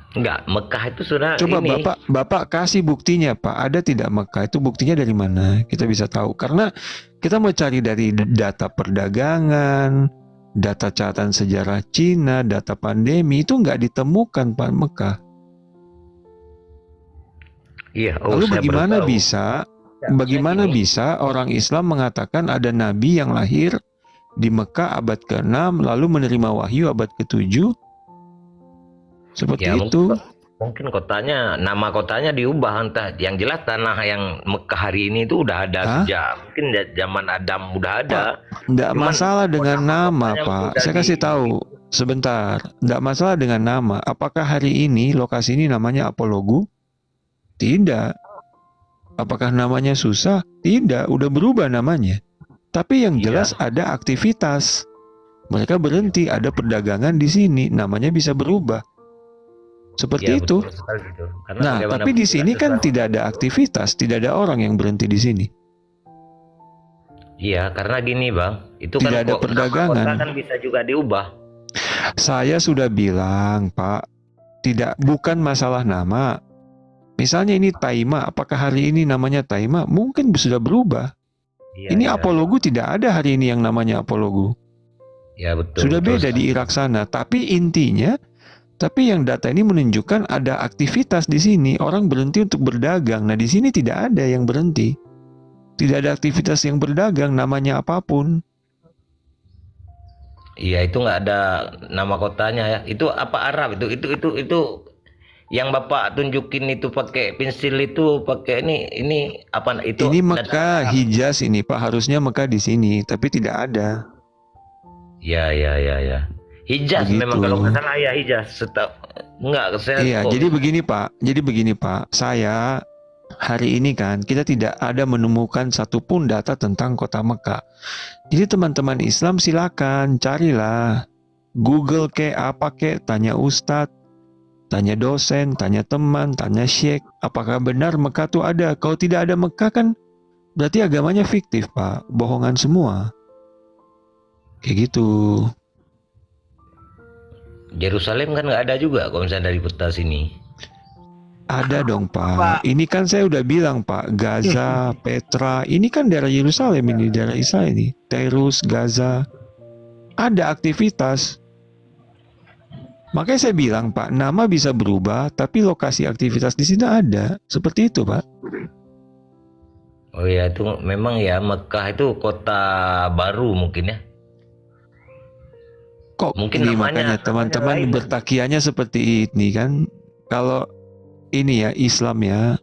Enggak, Mekah itu sudah Coba ini. Bapak kasih buktinya, Pak. Ada tidak Mekah itu, buktinya dari mana? Kita bisa tahu. Karena kita mau cari dari data perdagangan, data catatan sejarah Cina, data pandemi, itu nggak ditemukan, Pak, Mekah. Iya, Lalu saya bagaimana baru tahu. bagaimana Gini, bisa orang Islam mengatakan ada nabi yang lahir di Mekah abad ke-6 lalu menerima wahyu abad ke-7? Seperti ya itu. mungkin nama kotanya diubah, entah. Yang jelas tanah yang Mekah hari ini itu udah ada sejak mungkin zaman Adam udah ada. Nggak Cuman masalah dengan nama, kotanya Pak. udah Saya kasih tahu sebentar. Nggak masalah dengan nama. Apakah hari ini lokasi ini namanya Apologu? Tidak. Apakah namanya susah? Tidak. Udah berubah namanya. Tapi yang jelas ada aktivitas. Mereka berhenti, ada perdagangan di sini. Namanya bisa berubah. Seperti itu. betul sekali gitu. Karena Nah, bagaimanapun tapi di juga sini kan sesuatu- tidak ada aktivitas, tidak ada orang yang berhenti di sini. Iya, karena gini Bang, itu Tidak kan ada nama perdagangan. kota kan bisa juga diubah. Saya sudah bilang, Pak, bukan masalah nama. Misalnya ini Taima, apakah hari ini namanya Taima? Mungkin sudah berubah. Iya, Ini iya. Apologu tidak ada hari ini yang namanya Apologu. Ya betul. Sudah betul beda sekali. di Irak sana. Tapi yang data ini menunjukkan ada aktivitas di sini. Orang berhenti untuk berdagang. Nah, di sini tidak ada yang berhenti. Tidak ada aktivitas yang berdagang, namanya apapun. Iya, itu nggak ada nama kotanya ya. Itu apa Arab itu yang Bapak tunjukin itu pakai pensil itu pakai ini apa itu? Ini Mekah, Hijaz ini, Pak. Harusnya Mekah di sini, tapi tidak ada. Ya. Hijaz Begitu. memang kalau nggak salah ya Hijaz. Nggak saya. Iya, jadi begini Pak. Saya hari ini kan kita tidak ada menemukan satupun data tentang kota Mekah. Jadi teman-teman Islam silakan carilah, Google apa tanya ustadz, tanya dosen, tanya teman, tanya syekh, apakah benar Mekah tuh ada? Kalau tidak ada Mekah kan berarti agamanya fiktif, Pak, bohongan semua. Kayak gitu. Yerusalem kan nggak ada juga kalau misalnya dari peta sini. Ada dong, Pak. Ini kan saya udah bilang, Pak. Gaza, Petra, ini kan daerah Yerusalem, ini daerah Israel ini. Terus, Gaza. Ada aktivitas. Makanya saya bilang, Pak, nama bisa berubah, tapi lokasi aktivitas di sini ada. Seperti itu, Pak. Oh ya, itu memang ya Mekah itu kota baru mungkin ya. Kok Mungkin ini namanya makanya teman-teman lain. bertakianya seperti ini kan. Kalau ini ya Islam ya,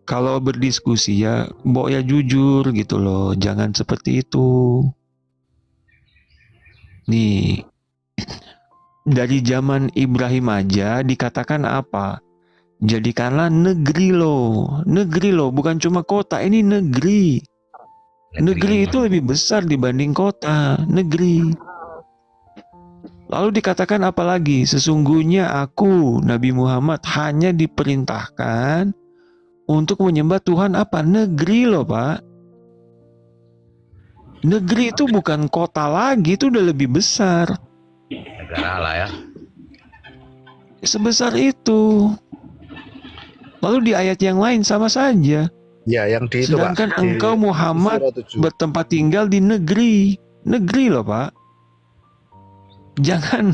kalau berdiskusi ya mbok ya jujur gitu loh, jangan seperti itu. Nih, dari zaman Ibrahim aja dikatakan apa? Jadikanlah negeri loh, bukan cuma kota, ini negeri. Negeri itu lebih besar dibanding kota, negeri. Lalu dikatakan apa lagi? Sesungguhnya aku, Nabi Muhammad, hanya diperintahkan untuk menyembah Tuhan apa? Negeri loh, Pak. Negeri itu bukan kota lagi, itu udah lebih besar. Negara lah ya. Sebesar itu. Lalu di ayat yang lain sama saja. Ya, yang di itu, Pak. Sedangkan Di engkau Muhammad surah 7. bertempat tinggal di negeri. Negeri loh, Pak. Jangan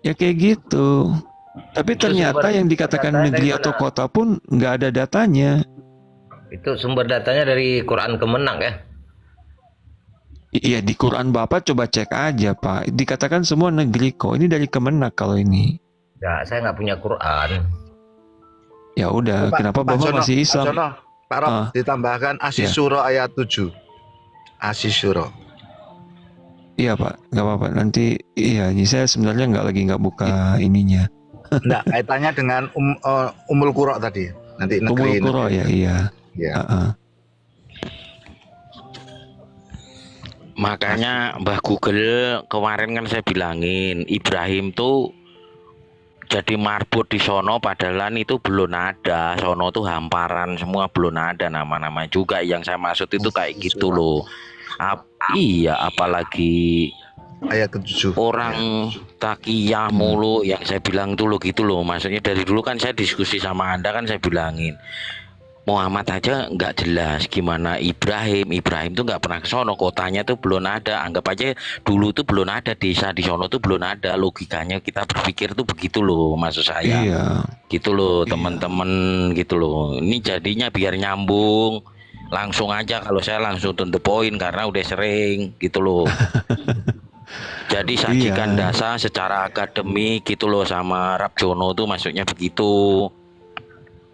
ya kayak gitu. Tapi Itu ternyata sumber yang dikatakan datanya negeri dari atau mana? kota pun nggak ada datanya. Itu sumber datanya dari Quran Kemenang ya. Iya, di Quran Bapak coba cek aja, Pak. Dikatakan semua negeri kok. Ini dari Kemenak kalau ini. Ya, saya nggak punya Quran. Ya udah, Pak, kenapa Pak Bapak Jono, masih Pak Islam? Jono, Pak Rob, Ah. ditambahkan Asy-Syura ayat 7. Asy-Syura. Iya, Pak. Nggak apa-apa. Nanti iya, ini saya sebenarnya nggak buka ininya. Enggak, kaitannya dengan Ummul Qura tadi. Nanti negeri. Umul Qura ya, iya. Ya. Ah, ah. Makanya Mbah Google kemarin kan saya bilangin Ibrahim tuh jadi marbot di sono padahal itu belum ada. Sono tuh hamparan semua, belum ada nama-nama juga yang saya maksud itu kayak gitu loh. Iya, apalagi Ayat ke-7. orang takiyah mulu yang saya bilang tuh loh gitu loh. Maksudnya dari dulu kan saya diskusi sama Anda kan saya bilangin Muhammad aja nggak jelas gimana Ibrahim tuh nggak pernah ke sono, kotanya tuh belum ada, anggap aja dulu tuh belum ada desa di sono tuh belum ada, logikanya kita berpikir tuh begitu loh maksud saya. Iya. Gitu loh teman-teman gitu loh, ini jadinya biar nyambung langsung aja, kalau saya langsung to the point karena udah sering gitu loh. Jadi sajikan dasar secara akademik gitu loh sama Rabjono tuh maksudnya begitu.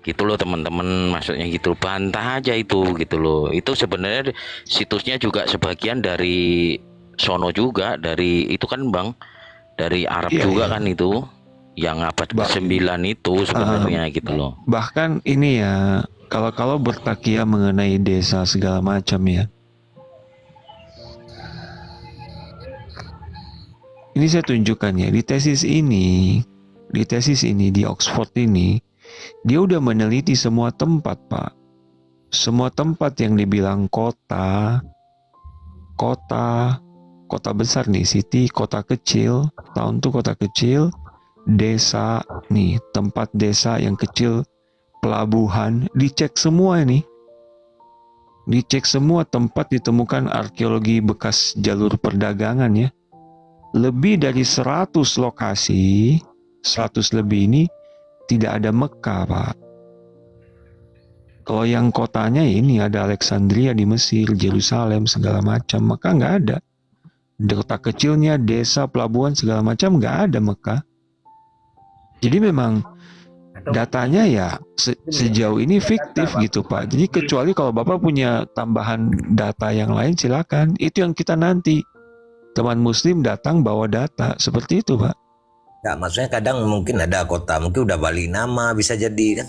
Gitu loh teman-teman, maksudnya gitu, bantah aja itu gitu loh. Itu sebenarnya situsnya juga sebagian dari sono juga, dari itu kan Bang, dari Arab juga kan itu yang abad ke-9 itu sebenarnya gitu loh. Bahkan ini ya, kalau bertakia mengenai desa segala macam ya, ini saya tunjukkan ya, di tesis ini di Oxford ini, dia udah meneliti semua tempat, Pak. Semua tempat yang dibilang kota besar nih, city, kota kecil, town tuh kota kecil, desa nih, tempat desa yang kecil, pelabuhan, dicek semua ini. Dicek semua tempat ditemukan arkeologi bekas jalur perdagangan ya. Lebih dari 100 lokasi, 100 lebih ini tidak ada Mekah, Pak. Kalau yang kotanya ini ada Alexandria di Mesir, Yerusalem, segala macam. Mekah nggak ada. Di kota kecilnya, desa, pelabuhan, segala macam nggak ada Mekah. Jadi memang datanya ya sejauh ini fiktif gitu, Pak. Jadi kecuali kalau Bapak punya tambahan data yang lain, silakan. Itu yang kita nanti. Teman Muslim datang bawa data. Seperti itu, Pak. Ya, maksudnya kadang mungkin ada kota, mungkin udah balik nama, bisa jadi kan.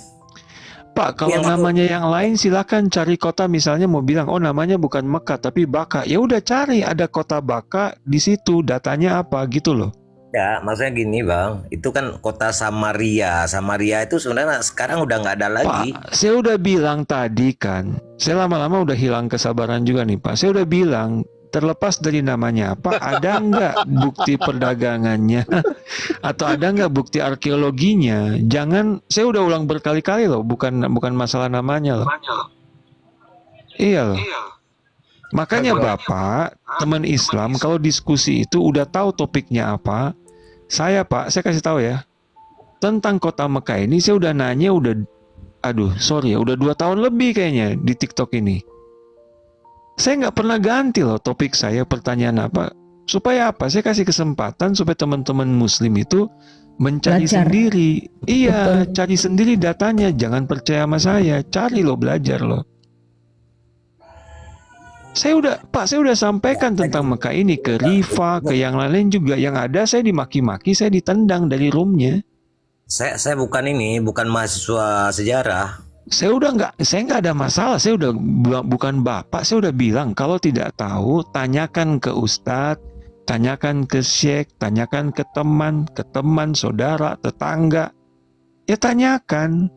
Pak, kalau namanya yang lain silakan cari kota, misalnya mau bilang, oh namanya bukan Mekah tapi Baka. Ya udah cari, ada kota Baka di situ, datanya apa gitu loh. Ya, maksudnya gini Bang, itu kan kota Samaria. Samaria itu sebenarnya sekarang udah nggak ada lagi. Pak, saya udah bilang tadi kan, saya lama-lama udah hilang kesabaran juga nih Pak. Saya udah bilang, terlepas dari namanya apa, ada nggak bukti perdagangannya atau ada nggak bukti arkeologinya? Jangan, saya udah ulang berkali-kali loh, bukan masalah namanya loh. Iya loh. Makanya Bapak, teman Islam kalau diskusi itu udah tahu topiknya apa. Saya Pak, saya kasih tahu ya, tentang kota Mekah ini saya udah nanya udah 2 tahun lebih kayaknya di TikTok ini. Saya nggak pernah ganti loh topik saya, pertanyaan apa. Supaya apa? Saya kasih kesempatan supaya teman-teman Muslim itu mencari sendiri. Iya, cari sendiri datanya. Jangan percaya sama saya. Cari loh, belajar loh. Saya udah sampaikan tentang Mekah ini ke Rifa, ke yang lain juga. Yang ada saya dimaki-maki, saya ditendang dari roomnya. Saya bukan mahasiswa sejarah. Saya nggak ada masalah. Saya udah bukan bapak. Saya udah bilang kalau tidak tahu tanyakan ke ustadz, tanyakan ke syekh, tanyakan ke teman, saudara, tetangga. Ya tanyakan.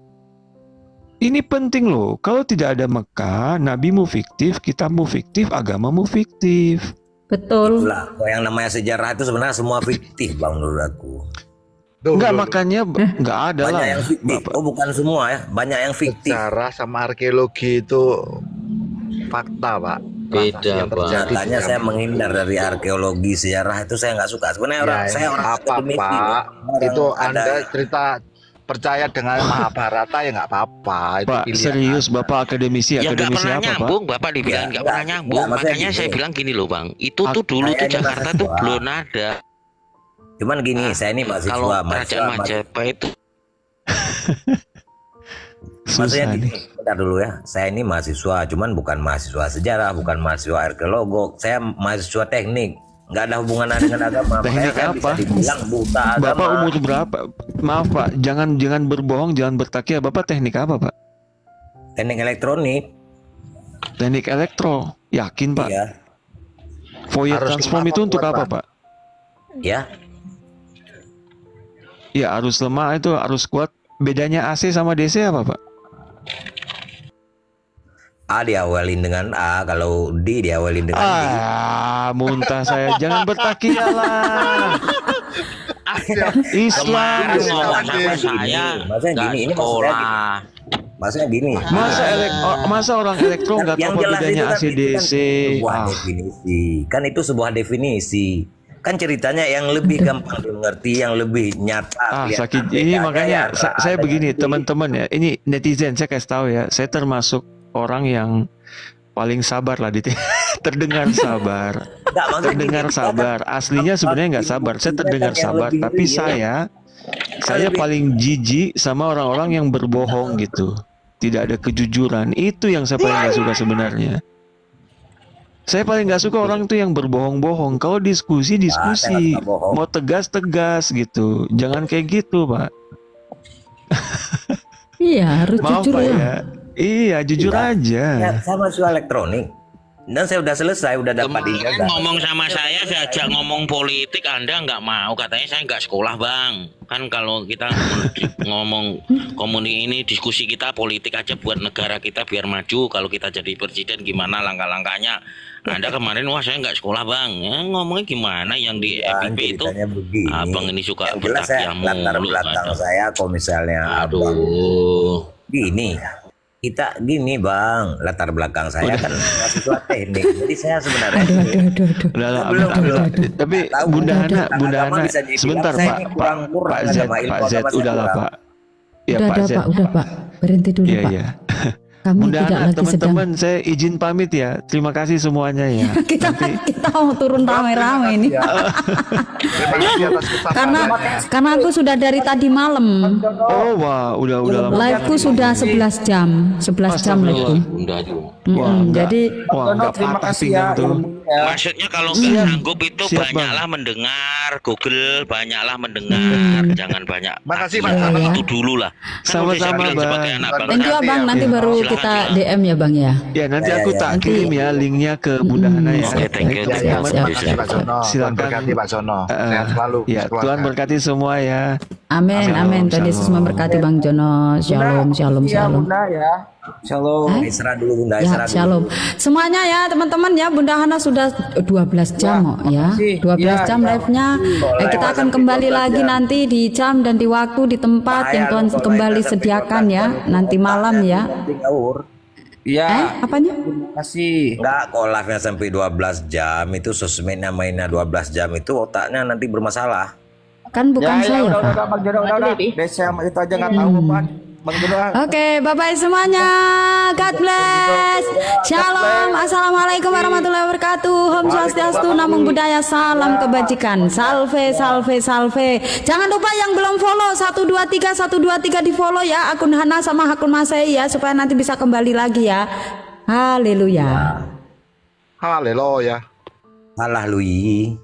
Ini penting loh. Kalau tidak ada Mekah, nabimu fiktif, kitabmu fiktif, agamamu fiktif. Betul. Itulah, yang namanya sejarah itu sebenarnya semua fiktif Bang menurut aku. Enggak, makanya enggak ada banyak lah. Yang fiktif. Oh bukan semua ya, banyak yang fiktif. Sejarah sama arkeologi itu fakta Pak. Beda Pak. Makanya saya menghindar dari arkeologi, sejarah itu saya nggak suka. Sebenarnya saya orang akademisi. Pak, itu ada Anda cerita percaya dengan Mahabharata ya nggak apa-apa. Pak, serius Bapak akademisi Ya nggak pernah apa nyambung, Pak? Bapak dibilang nggak pernah nyambung. Makanya saya bilang gini loh Bang, itu tuh dulu tuh Jakarta tuh belum ada. Cuman gini, saya ini mahasiswa. Kalau kerajaan Majapahit itu maksudnya gini, bentar dulu ya. Saya ini mahasiswa, cuman bukan mahasiswa sejarah, bukan mahasiswa arkeolog. Saya mahasiswa teknik, nggak ada hubungan dengan agama. Teknik saya apa? bisa dibilang buta agama. Bapak umur berapa? Maaf Pak, jangan berbohong, jangan bertakia. Bapak teknik apa Pak? Teknik elektronik. Teknik elektro, yakin Pak? Iya. Fourier Arus transform lemah itu untuk kuat, apa, Pak? Pak? Ya, Ya, arus lemah itu arus kuat. Bedanya AC sama DC apa, Pak? A diawalin dengan A, kalau D diawalin dengan D. Muntah saya. Jangan bertakia lah. Islam. Kemarin ngomong sama saya Maksudnya nggak gini, ini maksudnya sekolah. Maksudnya gini. Masa orang elektro nggak tahu Yang apa jelas bedanya itu kan, AC DC? sebuah definisi. Kan itu sebuah definisi. Kan ceritanya yang lebih gampang dimengerti, yang lebih nyata. Sakit ini makanya saya begini teman-teman ya. Ini netizen saya kasih tahu ya. Saya termasuk orang yang paling sabar lah terdengar sabar. Terdengar sabar. Aslinya sebenarnya nggak sabar. Saya terdengar sabar. Tapi saya paling jijik sama orang-orang yang berbohong gitu. Tidak ada kejujuran. Itu yang saya paling nggak suka sebenarnya. Saya paling nggak suka orang itu yang berbohong-bohong. Kalau diskusi, mau tegas gitu. Jangan kayak gitu, Pak. Iya, harus Maaf, jujur Pak, ya. ya. Iya, jujur aja. Ya, sama soal elektronik. Dan saya udah selesai, udah dapat Kemarin ijazah. ngomong sama saya ajak ngomong politik, Anda nggak mau, katanya saya nggak sekolah bang. Kan kalau kita ngomong ini diskusi kita politik aja buat negara kita biar maju. Kalau kita jadi presiden gimana langkah-langkahnya? Anda kemarin wah saya nggak sekolah bang. Ya, ngomongnya gimana yang di FIP itu? Begini. Abang ini suka Yang jelas bertakia latar mulu. belakang saya kalau misalnya abang Aduh. gini. Kita gini bang, latar belakang saya kan mahasiswa teknik, jadi saya sebenarnya Aduh. Udah lah, belum. tapi Tahu, Bunda Hana, agama bisa dibilang sebentar saya Pak, ini kurang-kurang Pak Z, agama, ilmu Pak Z, agama saya udahlah kurang. Pak. Ya Udah Pak Z. udah Pak. Berhenti dulu Iya, Pak. iya. Kami Bunda tidak Hana, lagi sedang. teman-teman, saya izin pamit ya. Terima kasih semuanya ya. kita mau turun rame-rame ini. Terima kasih atas kesabaran. karena aku sudah dari tadi malam. Oh wah, udah lama. Live-ku sudah 11 jam. 11 jam live-ku. Bunda juga. Jadi Nggak patah pinggang tuh. Maksudnya kalau nggak sanggup itu Siap, banyaklah mendengar Google, banyaklah mendengar, jangan banyak. Makasih, Pak. Itu dulu lah. Kan udah saya Sama-sama, bilang Bang. sebagai anak bangsa. thank you Abang, nanti baru Silakan, kita silakan. DM ya Bang ya. Ya nanti aku tak kirim ya linknya ke Bunda Hana ya. Oke, thank you. Ya, ya, Siap, terima kasih siap. Pak Jono. Tuhan Silakan. berkati Pak Jono. Sehat selalu. Ya, sekeluarga. Tuhan berkati semua ya. Amin, amin. Tuhan Yesus memberkati Bang Jono. Shalom, shalom, shalom. Shalom. Isra dulu Bunda, Ya, Isra dulu. shalom. Semuanya ya teman-teman ya, Bunda Hana sudah 12 jam kok ya. 12 jam live-nya. Kita akan kembali lagi nanti di jam dan di waktu di tempat yang Tuhan kembali sediakan ya. Nanti malam ya. Iya, Apanya? kasih. Enggak, kalau live-nya sampai 12 jam itu sosmednya mainnya 12 jam itu otaknya nanti bermasalah. Kan bukan saya, Pak. udah, Bang Jono, udah. Desa itu aja nggak tahu apa. Bang Jono. Oke, bye-bye semuanya. God bless. Shalom. Assalamualaikum warahmatullahi wabarakatuh. Om Swastiastu, Namo Buddhaya, salam kebajikan. Salve, salve, salve. Jangan lupa yang belum follow 123 di follow ya, akun Hana sama akun Masai ya, supaya nanti bisa kembali lagi ya. Haleluya. Haleluya. Salah Lui.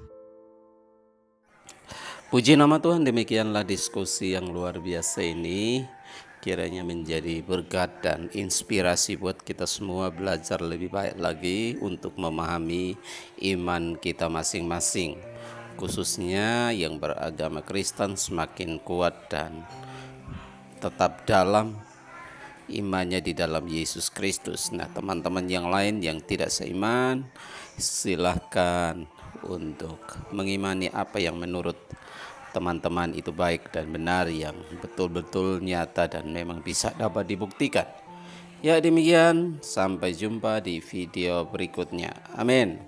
Puji nama Tuhan, demikianlah diskusi yang luar biasa ini. Kiranya menjadi berkat dan inspirasi buat kita semua belajar lebih baik lagi untuk memahami iman kita masing-masing. Khususnya yang beragama Kristen semakin kuat dan tetap dalam imannya di dalam Yesus Kristus. Nah, teman-teman yang lain yang tidak seiman, silahkan untuk mengimani apa yang menurut teman-teman itu baik dan benar, yang betul-betul nyata dan memang bisa dapat dibuktikan. Ya demikian, sampai jumpa di video berikutnya. Amin.